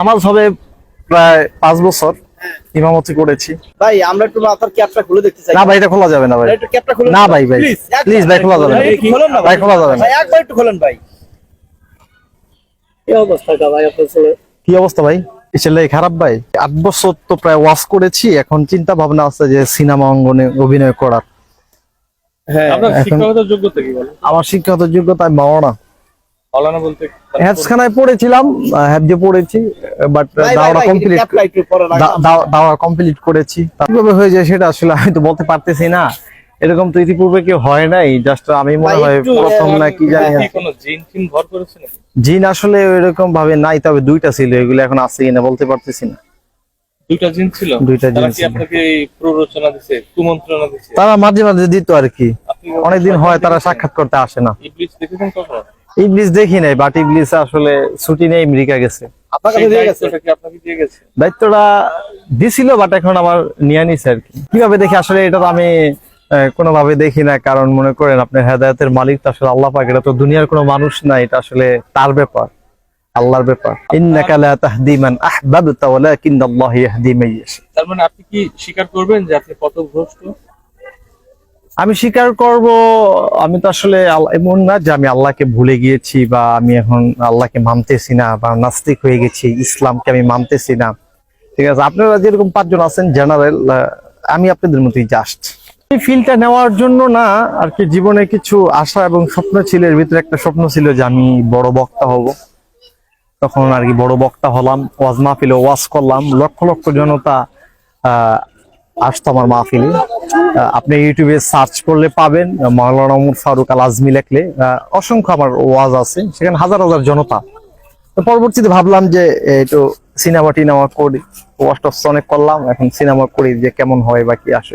নামাজ হবে প্রায় 5 বছর ইমামতি করেছি। ভাই আমরা একটু মাথার ক্যাপটা খুলে দেখতে চাই। না ভাই, এটা খোলা যাবে না ভাই। একটু ক্যাপটা খুলে না ভাই, ভাই প্লিজ ভাই, খোলা যাবে না খোলেন না ভাই, খোলা যাবে না। ভাই, একবার একটু খোলেন ভাই। কি অবস্থাটা ভাই আপনার ছেলে? কি অবস্থা ভাই? ছেলে খারাপ ভাই। 8 বছর তো প্রায় ওয়াজ করেছি, এখন চিন্তা ভাবনা আছে যে সিনেমা অঙ্গনে অভিনয় করার। হ্যাঁ, আপনার শিক্ষাগত যোগ্যতা কি বলেন? আমার শিক্ষাগত যোগ্যতা মাওলানা। মাওলানা বলতে হেফজখানায় পড়েছিলাম, হেফজে পড়েছি, বাট দাওরা কমপ্লিট, ক্যাপটা একটু পরে রাখুন। দাওরা কমপ্লিট করেছি। কিভাবে হয়ে যায় সেটা আসলে আমি তো বলতে পারতেছি না। এরকম তো ইতিপূর্বে কেউ হয় নাই, জাস্ট আমি মনে হয় প্রথম না কি জানি। কি কোনো জিন টিন ভর করেছে নাকি? জিন আসলে এরকম ভাবে নাই, তবে 2টা ছিল, এগুলো এখন আছে কিনা বলতে পারতেছি না। 2টা জিন ছিল? 2টা জিন তারা কি ছিল। আপনাকে এই প্ররোচনা দিছে, কুমন্ত্রণা দিছে? তারা মাঝে মাঝে দিত আর কি, আপনি অনেকদিন হয় তারা সাক্ষাৎ করতে আসে না। ইবলিস দেখেছেন কখনো? ইবলিস দেখি নাই, বাট ইবলিস আসলে ছুটি নেই, আমেরিকা গেছে। আপনার কাছে দিয়ে গেছে? দায়িত্বটা কি আপনাকে দিয়ে গেছে? দায়িত্বটা দিছিল, বাট এখন আমার নিয়ে নিছে আর কি। কিভাবে দেখি আসলে এটা তো আমি কোনোভাবে দেখি না, কারণ মনে করেন আপনার হেদায়েতের মালিক তো আসলে আল্লাহ পাক, এটা তো দুনিয়ার কোনো মানুষ না, এটা আসলে তার ব্যাপার, আল্লাহর ব্যাপার। ইন্নাকা লা তাহদি মান আহবাবতা ওয়ালাকিন্নাল্লাহু ইয়াহদি মান ইয়াশা। তার মানে আপনি কি স্বীকার করবেন যে আপনি পথভ্রষ্ট? আমি স্বীকার করব, আমি তো আসলে এমন না যে আমি আল্লাহকে ভুলে গিয়েছি বা আমি এখন আল্লাহকে মানতেছি না বা নাস্তিক হয়ে গেছি, ইসলামকে আমি মানতেছি না। ঠিক আছে, আপনারা যেরকম 5 জন আছেন জেনারেল, আমি আপনাদের মতোই জাস্ট। এই ফিল্ডটা নেওয়ার জন্য না আর কি, জীবনে কিছু আশা এবং স্বপ্ন ছিল, এর ভিতরে একটা স্বপ্ন ছিল যে আমি বড় বক্তা হব। তখন আর কি বড় বক্তা হলাম, ওয়াজ মাহফিলে ওয়াজ করলাম, লক্ষ লক্ষ জনতা আসতো আমার মাহফিলে। আপনি ইউটিউবে সার্চ করলে পাবেন, মাওলানা ওমর ফারুক আল আজমি লেখলে অসংখ্য আমার ওয়াজ আছে, সেখানে হাজার হাজার জনতা। তো পরবর্তীতে ভাবলাম যে একটু সিনেমা টিনেমা করি, ওয়াজ টস অনেক করলাম, এখন সিনেমা করি যে কেমন হয় বা কি আসে।